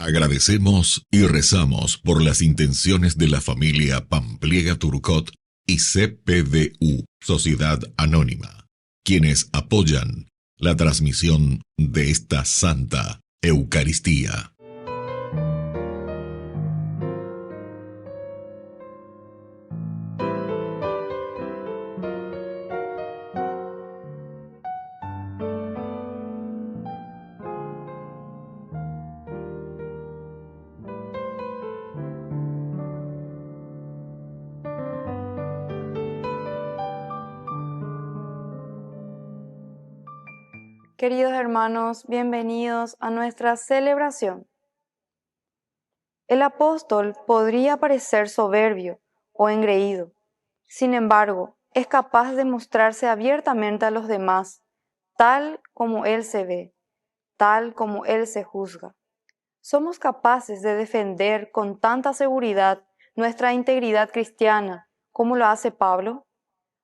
Agradecemos y rezamos por las intenciones de la familia Pampliega Turcot y CPDU, Sociedad Anónima, quienes apoyan la transmisión de esta Santa Eucaristía. Queridos hermanos, bienvenidos a nuestra celebración. El apóstol podría parecer soberbio o engreído. Sin embargo, es capaz de mostrarse abiertamente a los demás, tal como él se ve, tal como él se juzga. ¿Somos capaces de defender con tanta seguridad nuestra integridad cristiana como lo hace Pablo?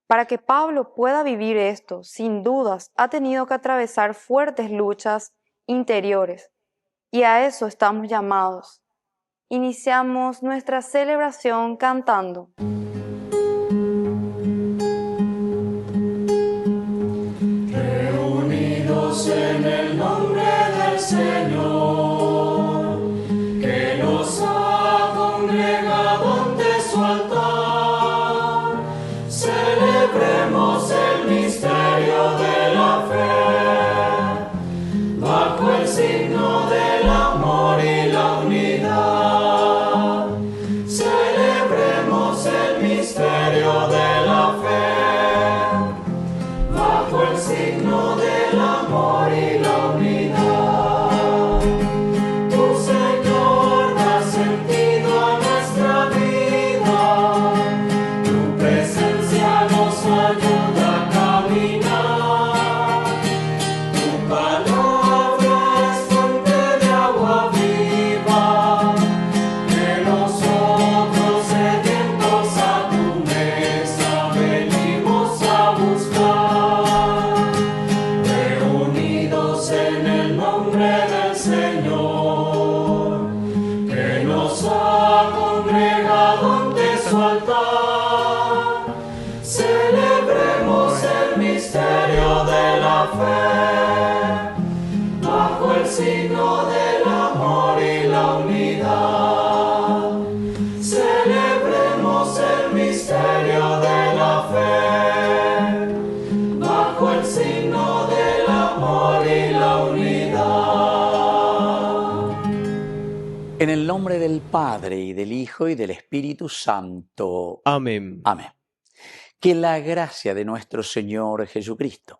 Para que Pablo pueda vivir esto, sin dudas, ha tenido que atravesar fuertes luchas interiores, y a eso estamos llamados. Iniciamos nuestra celebración cantando. Reunidos en el nombre del Señor, que nos ha congregado ante su altar, celebremos el misterio de la fe, bajo el signo del amor y la unidad. Celebremos el misterio de la fe, bajo el signo del amor y la unidad. Tu Señor da sentido a nuestra vida, tu presencia nos ayuda a caminar. Tu palabra es fuente de agua viva, que nosotros sedientos a tu mesa venimos a buscar. Reunidos en el nombre del Señor, que nos ha congregado ante su altar, celebremos el misterio de la fe, bajo el signo del amor y la unidad. Celebremos el misterio de la fe, bajo el signo del amor y la unidad. En el nombre del Padre, y del Hijo, y del Espíritu Santo. Amén. Amén. Que la gracia de nuestro Señor Jesucristo,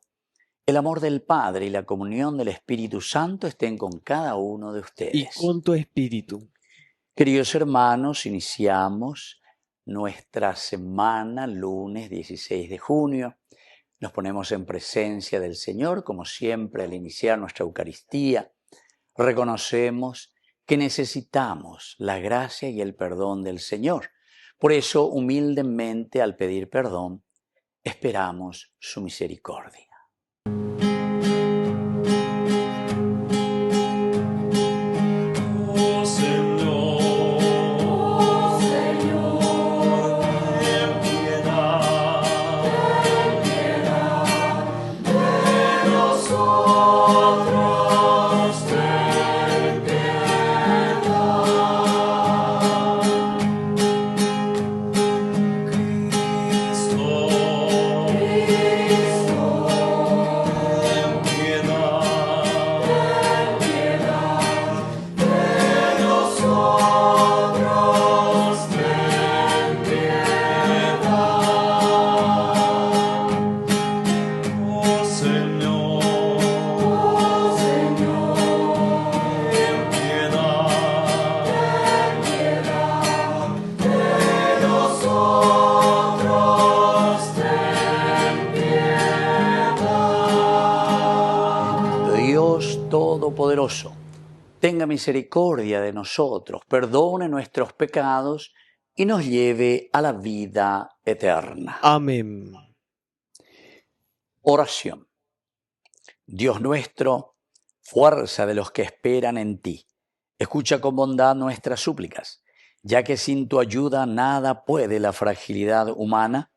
el amor del Padre y la comunión del Espíritu Santo estén con cada uno de Y ustedes. con tu espíritu. Queridos hermanos, iniciamos nuestra semana, lunes 16 de junio. Nos ponemos en presencia del Señor, como siempre, al iniciar nuestra Eucaristía. Reconocemos que necesitamos la gracia y el perdón del Señor. Por eso, humildemente, al pedir perdón, esperamos su misericordia. Oh Señor, ten piedad de nosotros, ten piedad. Cristo, ten piedad de nosotros, ten piedad. Oh Señor, ten piedad de nosotros, ten piedad. Dios Todopoderoso, tenga misericordia de nosotros, perdone nuestros pecados y nos lleve a la vida eterna. Amén. Oración. Dios nuestro, fuerza de los que esperan en ti, escucha con bondad nuestras súplicas, ya que sin tu ayuda nada puede la fragilidad humana,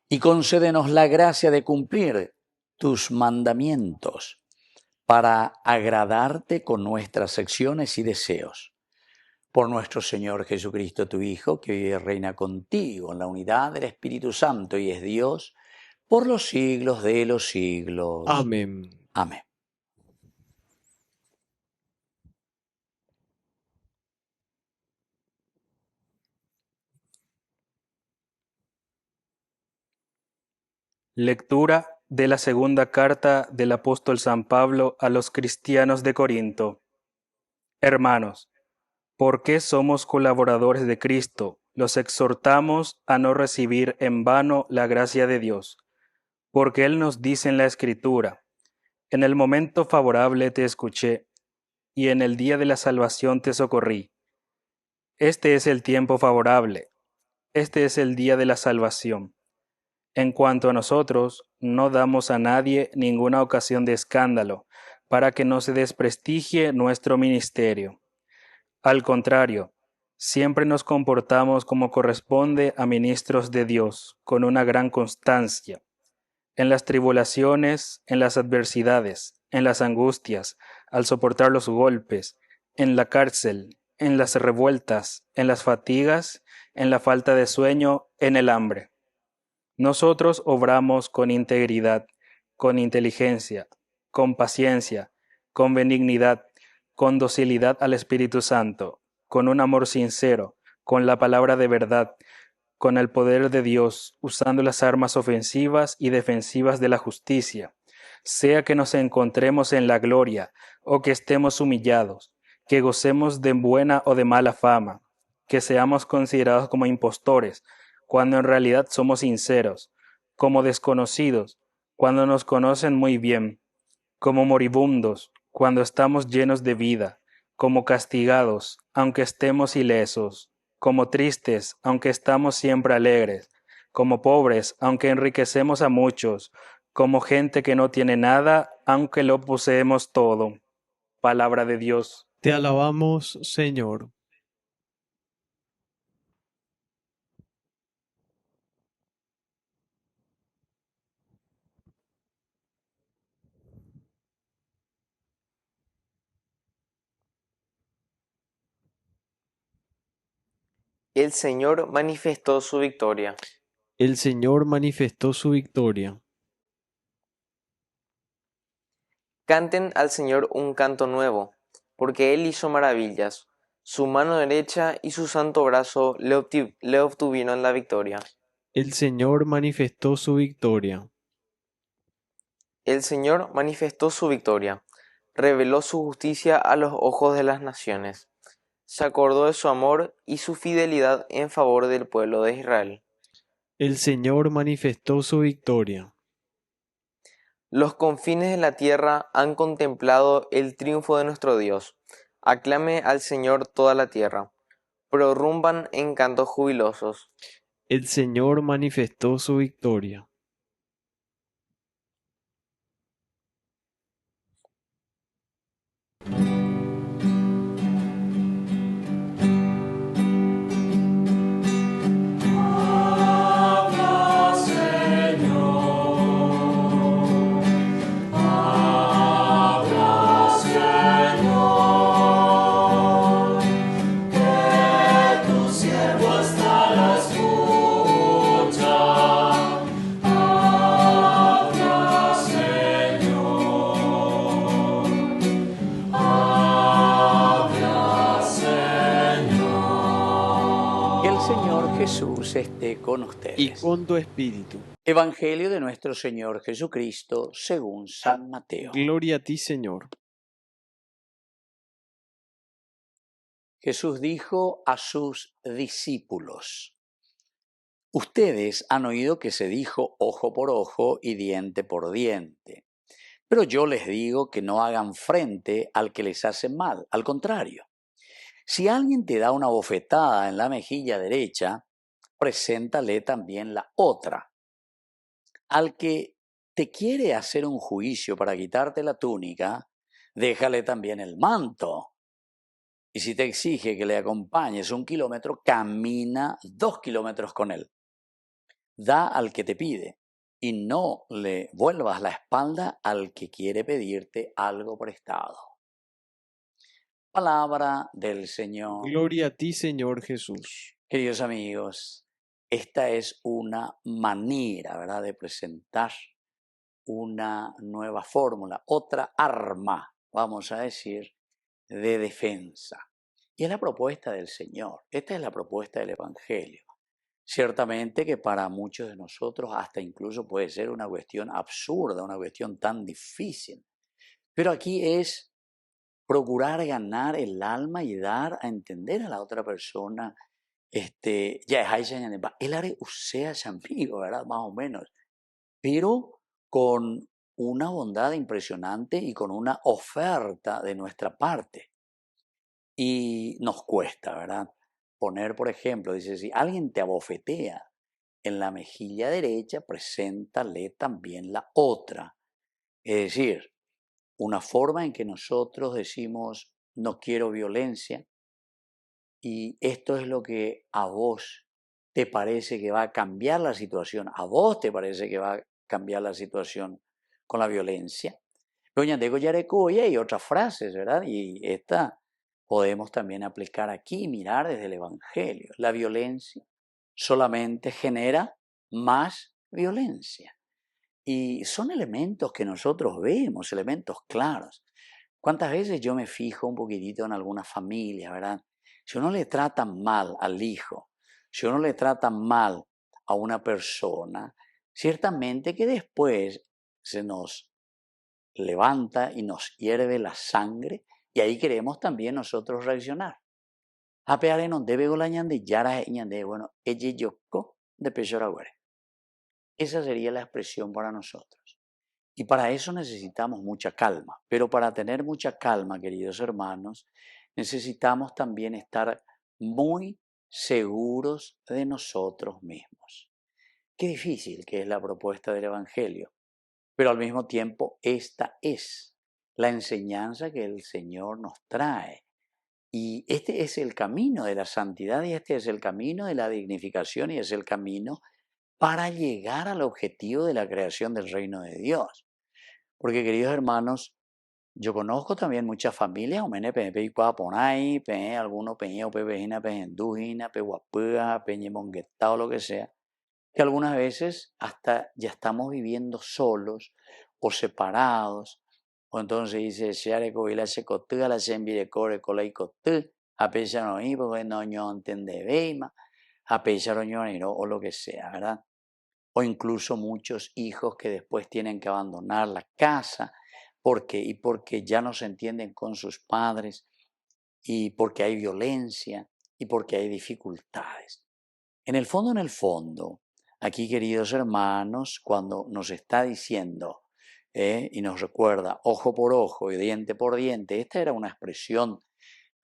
y concédenos la gracia de cumplir tus mandamientos para agradarte con nuestras acciones y deseos. Por nuestro Señor Jesucristo, tu Hijo, que vive y reina contigo en la unidad del Espíritu Santo y es Dios, por los siglos de los siglos. Amén. Amén. Lectura de la segunda carta del apóstol San Pablo a los cristianos de Corinto. Hermanos, porque somos colaboradores de Cristo, los exhortamos a no recibir en vano la gracia de Dios, porque Él nos dice en la Escritura: en el momento favorable te escuché, y en el día de la salvación te socorrí. Este es el tiempo favorable, este es el día de la salvación. En cuanto a nosotros, no damos a nadie ninguna ocasión de escándalo, para que no se desprestigie nuestro ministerio. Al contrario, siempre nos comportamos como corresponde a ministros de Dios, con una gran constancia. En las tribulaciones, en las adversidades, en las angustias, al soportar los golpes, en la cárcel, en las revueltas, en las fatigas, en la falta de sueño, en el hambre. Nosotros obramos con integridad, con inteligencia, con paciencia, con benignidad, con docilidad al Espíritu Santo, con un amor sincero, con la palabra de verdad, con el poder de Dios, usando las armas ofensivas y defensivas de la justicia, sea que nos encontremos en la gloria o que estemos humillados, que gocemos de buena o de mala fama, que seamos considerados como impostores, cuando en realidad somos sinceros, como desconocidos, cuando nos conocen muy bien, como moribundos, cuando estamos llenos de vida, como castigados, aunque estemos ilesos, como tristes, aunque estamos siempre alegres, como pobres, aunque enriquecemos a muchos, como gente que no tiene nada, aunque lo poseemos todo. Palabra de Dios. Te alabamos, Señor. El Señor manifestó su victoria. El Señor manifestó su victoria. Canten al Señor un canto nuevo, porque Él hizo maravillas. Su mano derecha y su santo brazo le obtuvieron la victoria. El Señor manifestó su victoria. El Señor manifestó su victoria. Reveló su justicia a los ojos de las naciones. Se acordó de su amor y su fidelidad en favor del pueblo de Israel. El Señor manifestó su victoria. Los confines de la tierra han contemplado el triunfo de nuestro Dios. Aclame al Señor toda la tierra. Prorrumban en cantos jubilosos. El Señor manifestó su victoria. Jesús esté con ustedes. Y con tu espíritu. Evangelio de nuestro Señor Jesucristo según San Mateo. Gloria a ti, Señor. Jesús dijo a sus discípulos: ustedes han oído que se dijo ojo por ojo y diente por diente. Pero yo les digo que no hagan frente al que les hace mal. Al contrario, si alguien te da una bofetada en la mejilla derecha, preséntale también la otra. Al que te quiere hacer un juicio para quitarte la túnica, déjale también el manto. Y si te exige que le acompañes 1 kilómetro, camina 2 kilómetros con él. Da al que te pide y no le vuelvas la espalda al que quiere pedirte algo prestado. Palabra del Señor. Gloria a ti, Señor Jesús. Queridos amigos, esta es una manera, ¿verdad?, de presentar una nueva fórmula, otra arma, vamos a decir, de defensa. Y es la propuesta del Señor, esta es la propuesta del Evangelio. Ciertamente que para muchos de nosotros hasta incluso puede ser una cuestión absurda, una cuestión tan difícil. Pero aquí es procurar ganar el alma y dar a entender a la otra persona, ya es el área usea amigo, ¿verdad? Más o menos. Pero con una bondad impresionante y con una oferta de nuestra parte. Y nos cuesta, ¿verdad? Poner, por ejemplo, dice, si alguien te abofetea en la mejilla derecha, preséntale también la otra. Es decir, una forma en que nosotros decimos, no quiero violencia, y esto es lo que a vos te parece que va a cambiar la situación, a vos te parece que va a cambiar la situación con la violencia. Doña Diego Yarecoya y otras frases, ¿verdad? Y esta podemos también aplicar aquí, mirar desde el Evangelio. La violencia solamente genera más violencia. Y son elementos que nosotros vemos, elementos claros. ¿Cuántas veces yo me fijo un poquitito en algunas familias, ¿verdad? Si uno le trata mal al hijo, si uno le trata mal a una persona, ciertamente que después se nos levanta y nos hierve la sangre y ahí queremos también nosotros reaccionar. Apeare no debe golañande yara ñande, bueno, ella yoko de pechoragüere. Esa sería la expresión para nosotros. Y para eso necesitamos mucha calma. Pero para tener mucha calma, queridos hermanos, necesitamos también estar muy seguros de nosotros mismos. Qué difícil que es la propuesta del Evangelio, pero al mismo tiempo esta es la enseñanza que el Señor nos trae. Y este es el camino de la santidad y este es el camino de la dignificación y es el camino para llegar al objetivo de la creación del reino de Dios. Porque, queridos hermanos, yo conozco también muchas familias, algunos o lo que sea, que algunas veces hasta ya estamos viviendo solos o separados, o entonces dice, o lo que sea, ¿verdad? O incluso muchos hijos que después tienen que abandonar la casa porque ya no se entienden con sus padres y porque hay violencia y porque hay dificultades. En el fondo, aquí, queridos hermanos, cuando nos está diciendo y nos recuerda ojo por ojo y diente por diente, esta era una expresión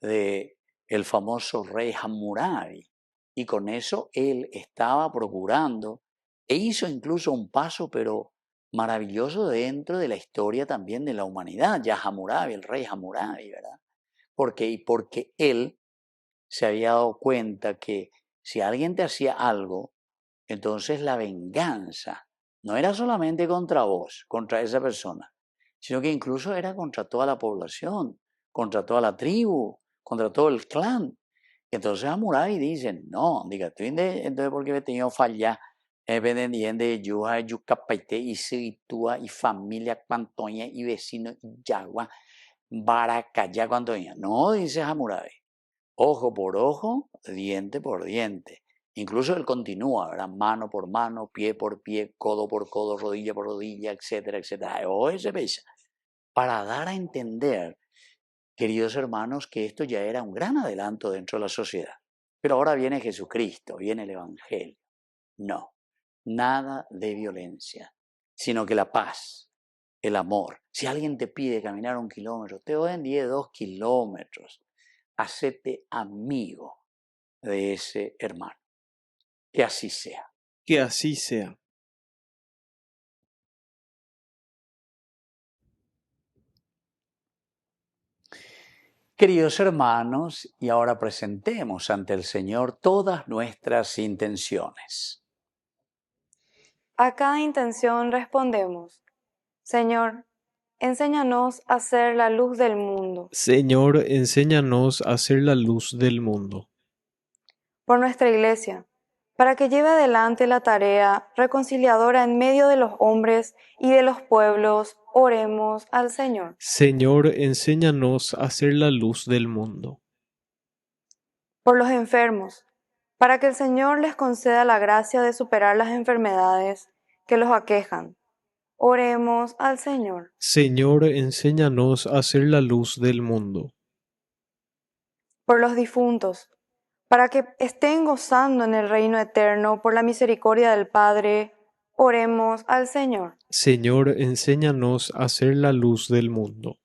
de el famoso rey Hammurabi, y con eso él estaba procurando e hizo incluso un paso, pero maravilloso dentro de la historia también de la humanidad, ya Hammurabi, el rey Hammurabi, ¿verdad? Porque él se había dado cuenta que si alguien te hacía algo, entonces la venganza no era solamente contra vos, contra esa persona, sino que incluso era contra toda la población, contra toda la tribu, contra todo el clan. Entonces Hammurabi dice, no, diga, tú entonces porque he tenido falla, dependiente yuja, yucapaite, y situa, y familia, cuantoña, y vecino, y yagua, baracaya, cuantoña. No, dice Hammurabi, ojo por ojo, diente por diente. Incluso él continúa, ¿verdad? Mano por mano, pie por pie, codo por codo, rodilla por rodilla, etcétera, etcétera. O ese pesa. Para dar a entender, queridos hermanos, que esto ya era un gran adelanto dentro de la sociedad. Pero ahora viene Jesucristo, viene el Evangelio. No, nada de violencia, sino que la paz, el amor. Si alguien te pide caminar 1 kilómetro, te doy en 2 kilómetros. Hacete amigo de ese hermano. Que así sea. Que así sea. Queridos hermanos, y ahora presentemos ante el Señor todas nuestras intenciones. A cada intención respondemos: Señor, enséñanos a ser la luz del mundo. Señor, enséñanos a ser la luz del mundo. Por nuestra Iglesia, para que lleve adelante la tarea reconciliadora en medio de los hombres y de los pueblos, oremos al Señor. Señor, enséñanos a ser la luz del mundo. Por los enfermos, para que el Señor les conceda la gracia de superar las enfermedades que los aquejan. Oremos al Señor. Señor, enséñanos a ser la luz del mundo. Por los difuntos, para que estén gozando en el reino eterno por la misericordia del Padre, oremos al Señor. Señor, enséñanos a ser la luz del mundo.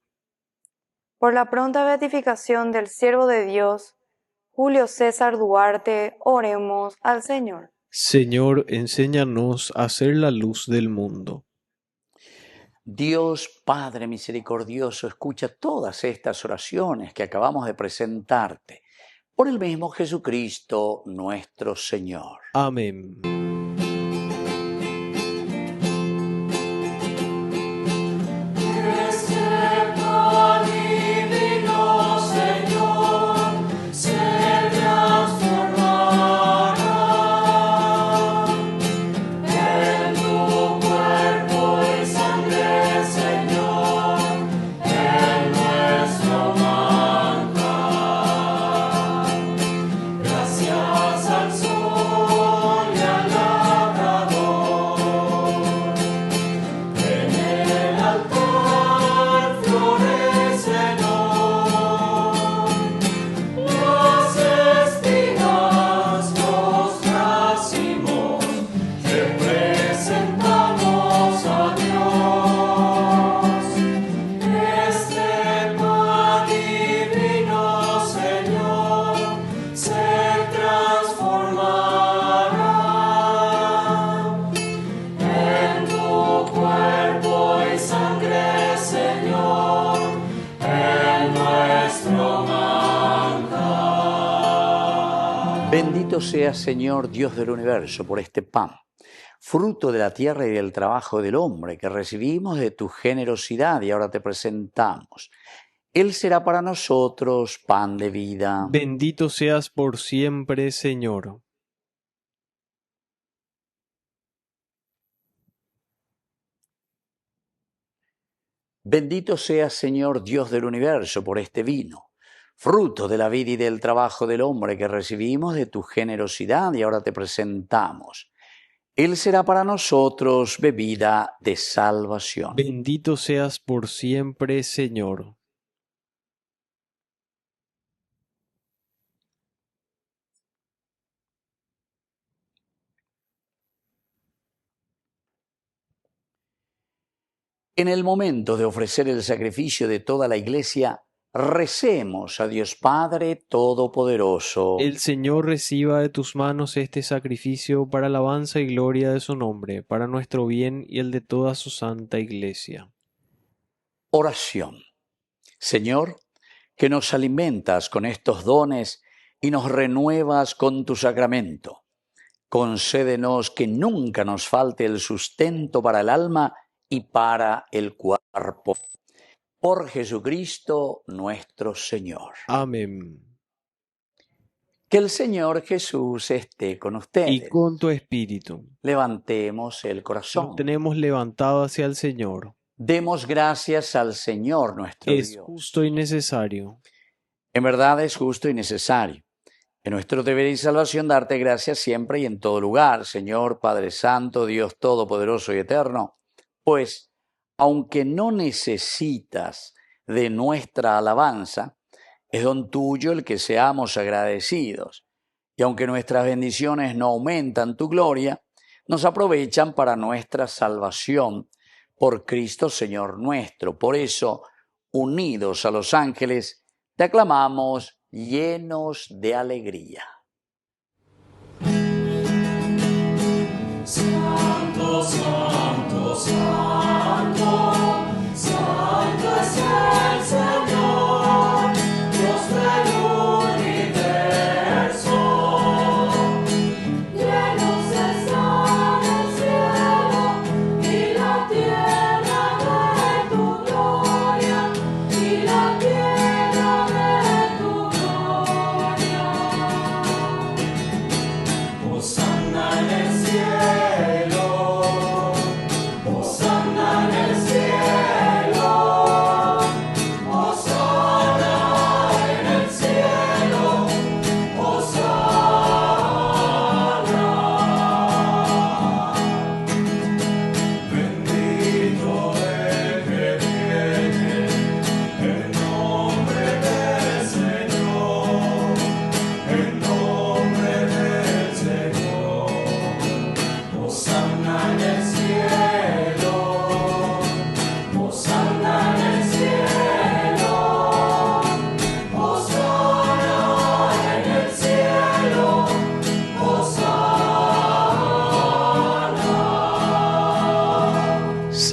Por la pronta beatificación del siervo de Dios, Julio César Duarte, oremos al Señor. Señor, enséñanos a ser la luz del mundo. Dios Padre misericordioso, escucha todas estas oraciones que acabamos de presentarte por el mismo Jesucristo nuestro Señor. Amén. Bendito seas, Señor, Dios del universo, por este pan, fruto de la tierra y del trabajo del hombre, que recibimos de tu generosidad y ahora te presentamos. Él será para nosotros pan de vida. Bendito seas por siempre, Señor. Bendito seas, Señor, Dios del universo, por este vino, fruto de la vida y del trabajo del hombre que recibimos de tu generosidad y ahora te presentamos. Él será para nosotros bebida de salvación. Bendito seas por siempre, Señor. En el momento de ofrecer el sacrificio de toda la Iglesia, recemos a Dios Padre Todopoderoso. El Señor reciba de tus manos este sacrificio para alabanza y gloria de su nombre, para nuestro bien y el de toda su santa Iglesia. Oración. Señor, que nos alimentas con estos dones y nos renuevas con tu sacramento. Concédenos que nunca nos falte el sustento para el alma y para el cuerpo. Por Jesucristo nuestro Señor. Amén. Que el Señor Jesús esté con ustedes. Y con tu espíritu. Levantemos el corazón. Lo tenemos levantado hacia el Señor. Demos gracias al Señor nuestro Es Dios. justo y necesario. En verdad es justo y necesario. Es nuestro deber y salvación darte gracias siempre y en todo lugar, Señor Padre Santo, Dios Todopoderoso y Eterno, pues, aunque no necesitas de nuestra alabanza, es don tuyo el que seamos agradecidos. Y aunque nuestras bendiciones no aumentan tu gloria, nos aprovechan para nuestra salvación por Cristo Señor nuestro. Por eso, unidos a los ángeles, te aclamamos llenos de alegría.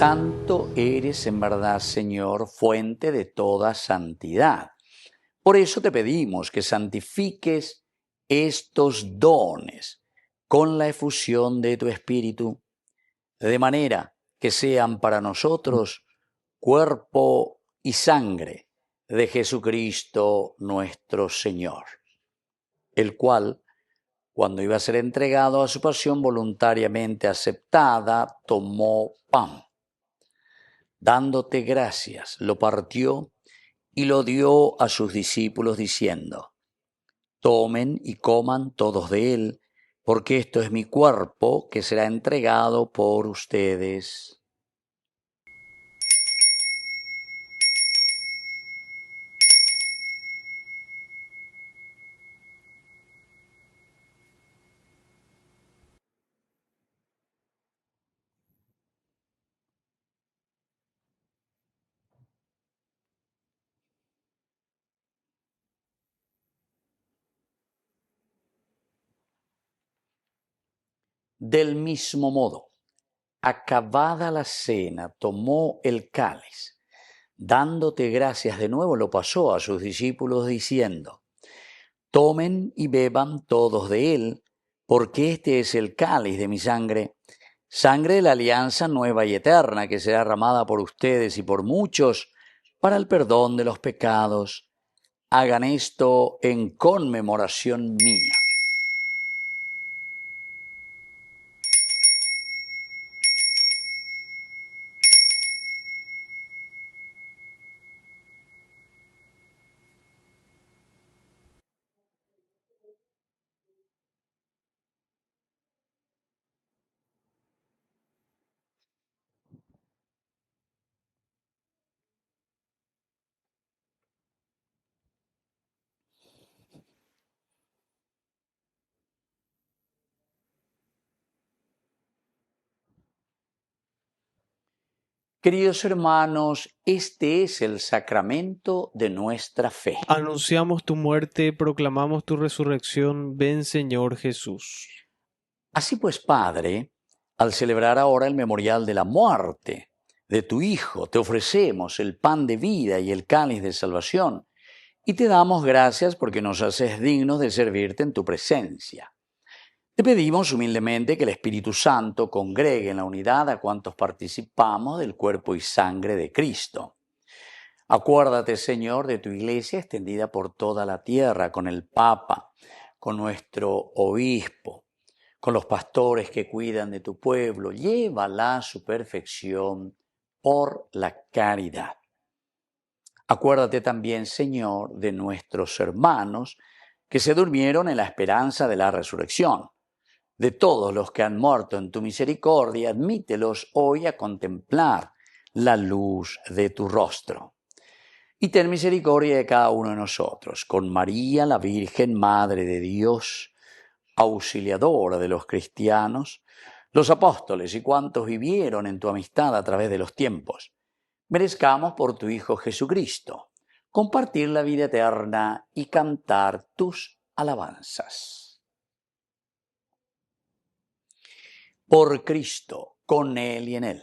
Santo eres en verdad, Señor, fuente de toda santidad. Por eso te pedimos que santifiques estos dones con la efusión de tu Espíritu, de manera que sean para nosotros cuerpo y sangre de Jesucristo nuestro Señor, el cual, cuando iba a ser entregado a su pasión voluntariamente aceptada, tomó pan. Dándote gracias, lo partió y lo dio a sus discípulos diciendo: tomen y coman todos de él, porque esto es mi cuerpo que será entregado por ustedes. Del mismo modo, acabada la cena, tomó el cáliz. Dándote gracias de nuevo, lo pasó a sus discípulos diciendo: tomen y beban todos de él, porque este es el cáliz de mi sangre, sangre de la alianza nueva y eterna, que será derramada por ustedes y por muchos para el perdón de los pecados. Hagan esto en conmemoración mía. Queridos hermanos, este es el sacramento de nuestra fe. Anunciamos tu muerte, proclamamos tu resurrección. Ven, Señor Jesús. Así pues, Padre, al celebrar ahora el memorial de la muerte de tu Hijo, te ofrecemos el pan de vida y el cáliz de salvación, y te damos gracias porque nos haces dignos de servirte en tu presencia. Te pedimos humildemente que el Espíritu Santo congregue en la unidad a cuantos participamos del cuerpo y sangre de Cristo. Acuérdate, Señor, de tu Iglesia extendida por toda la tierra, con el Papa, con nuestro obispo, con los pastores que cuidan de tu pueblo. Llévala a su perfección por la caridad. Acuérdate también, Señor, de nuestros hermanos que se durmieron en la esperanza de la resurrección. De todos los que han muerto en tu misericordia, admítelos hoy a contemplar la luz de tu rostro. Y ten misericordia de cada uno de nosotros, con María, la Virgen, Madre de Dios, auxiliadora de los cristianos, los apóstoles y cuantos vivieron en tu amistad a través de los tiempos. Merezcamos por tu Hijo Jesucristo compartir la vida eterna y cantar tus alabanzas. Por Cristo, con Él y en Él.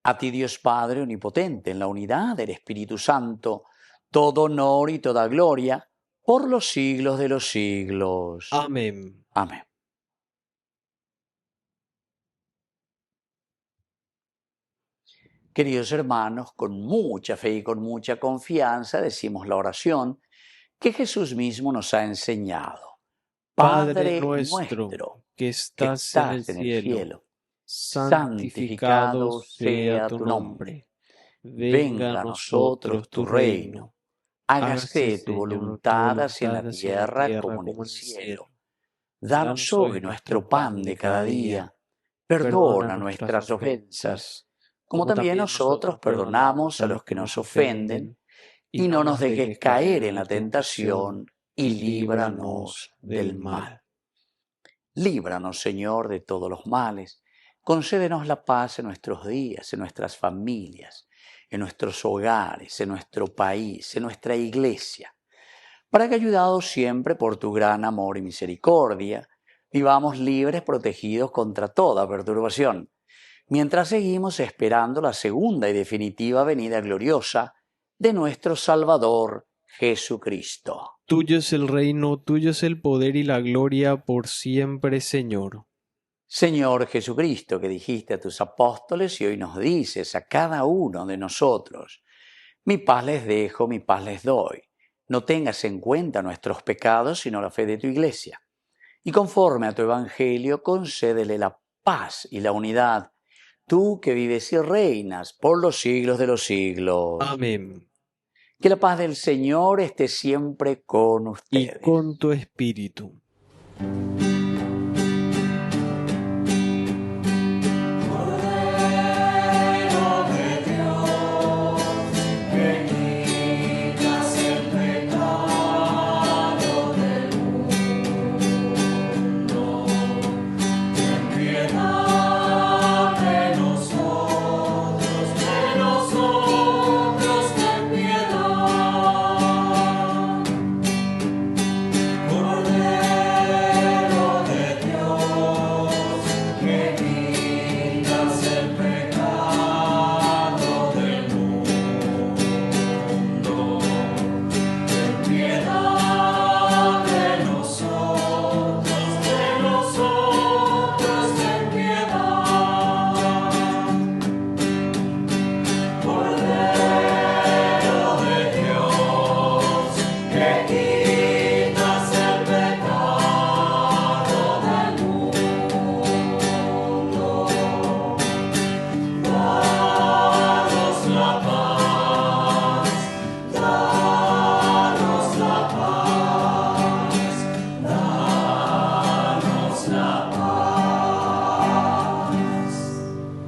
A ti, Dios Padre omnipotente, en la unidad del Espíritu Santo, todo honor y toda gloria por los siglos de los siglos. Amén. Amén. Queridos hermanos, con mucha fe y con mucha confianza decimos la oración que Jesús mismo nos ha enseñado. Padre nuestro, que estás en el cielo, santificado sea tu nombre. Venga a nosotros tu reino. Hágase tu voluntad así en la tierra como en el cielo. Danos hoy nuestro pan de cada día. Perdona nuestras ofensas, como también nosotros perdonamos a los que nos ofenden. Y no nos dejes caer en la tentación, y líbranos del mal. Líbranos, Señor, de todos los males. Concédenos la paz en nuestros días, en nuestras familias, en nuestros hogares, en nuestro país, en nuestra iglesia, para que, ayudados siempre por tu gran amor y misericordia, vivamos libres, protegidos contra toda perturbación, mientras seguimos esperando la segunda y definitiva venida gloriosa de nuestro Salvador Jesucristo. Tuyo es el reino, tuyo es el poder y la gloria por siempre, Señor. Señor Jesucristo, que dijiste a tus apóstoles y hoy nos dices a cada uno de nosotros, mi paz les dejo, mi paz les doy. No tengas en cuenta nuestros pecados, sino la fe de tu Iglesia. Y conforme a tu Evangelio, concédele la paz y la unidad, tú que vives y reinas por los siglos de los siglos. Amén. Que la paz del Señor esté siempre con Y ustedes. con tu espíritu.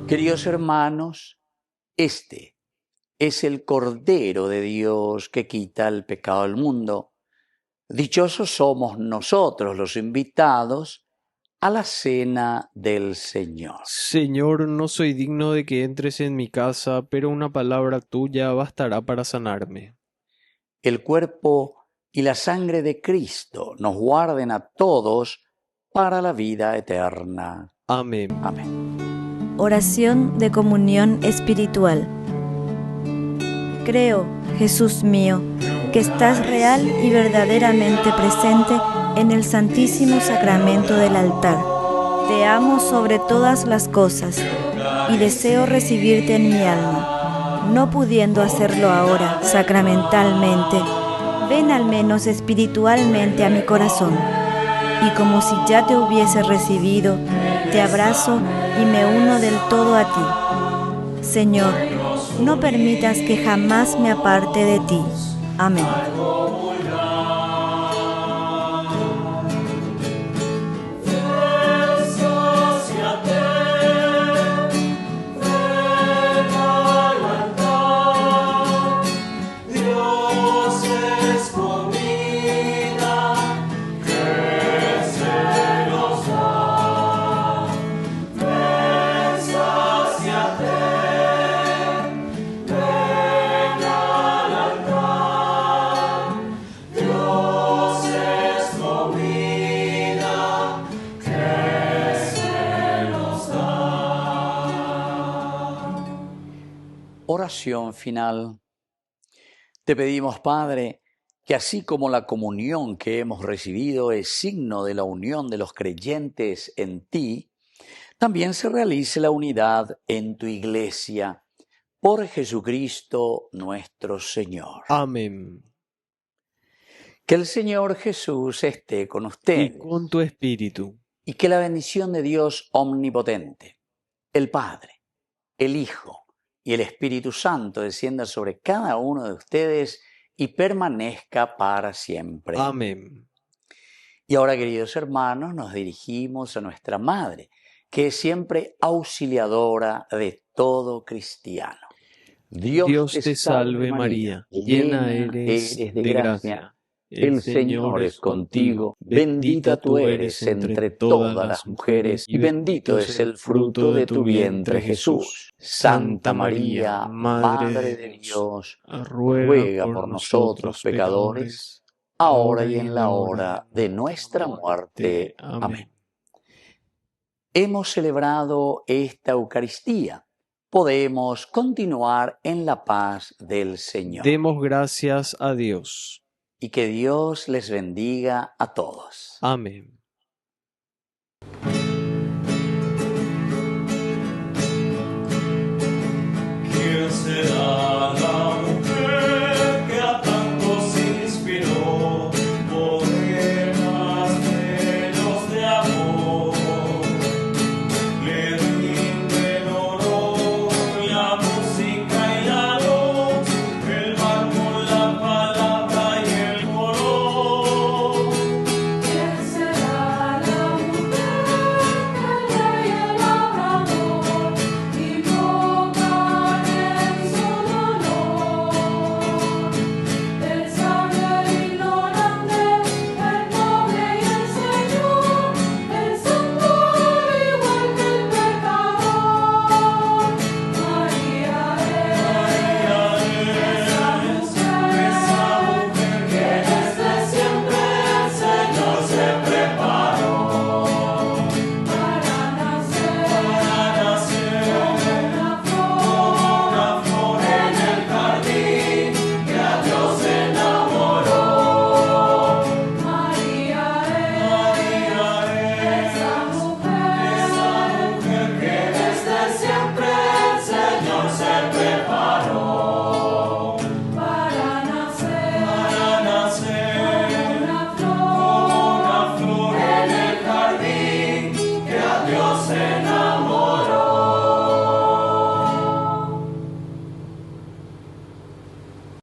Queridos hermanos, este es el Cordero de Dios que quita el pecado del mundo. Dichosos somos nosotros los invitados a la cena del Señor. Señor, no soy digno de que entres en mi casa, pero una palabra tuya bastará para sanarme. El cuerpo y la sangre de Cristo nos guarden a todos para la vida eterna. Amén. Amén. Oración de comunión espiritual. Creo, Jesús mío, que estás real y verdaderamente presente en el Santísimo Sacramento del altar. Te amo sobre todas las cosas y deseo recibirte en mi alma. No pudiendo hacerlo ahora sacramentalmente, ven al menos espiritualmente a mi corazón. Y como si ya te hubiese recibido, te abrazo y me uno del todo a ti. Señor, no permitas que jamás me aparte de ti. Amén. Oración final. Te pedimos, Padre, que así como la comunión que hemos recibido es signo de la unión de los creyentes en ti, también se realice la unidad en tu Iglesia, por Jesucristo nuestro Señor. Amén. Que el Señor Jesús esté con Y ustedes con tu espíritu. y que la bendición de Dios omnipotente, el Padre, el Hijo y el Espíritu Santo descienda sobre cada uno de ustedes y permanezca para siempre. Amén. Y ahora, queridos hermanos, nos dirigimos a nuestra Madre, que es siempre auxiliadora de todo cristiano. Dios te salve María, llena eres de gracia. El Señor es contigo, bendita tú eres entre todas las mujeres, y bendito es el fruto de tu vientre, Jesús. Santa María, Madre de Dios, ruega por nosotros pecadores, ahora y en la hora de nuestra muerte. Amén. hemos celebrado esta Eucaristía. Podemos continuar en la paz del Señor. Demos gracias a Dios. Y que Dios les bendiga a todos. Amén.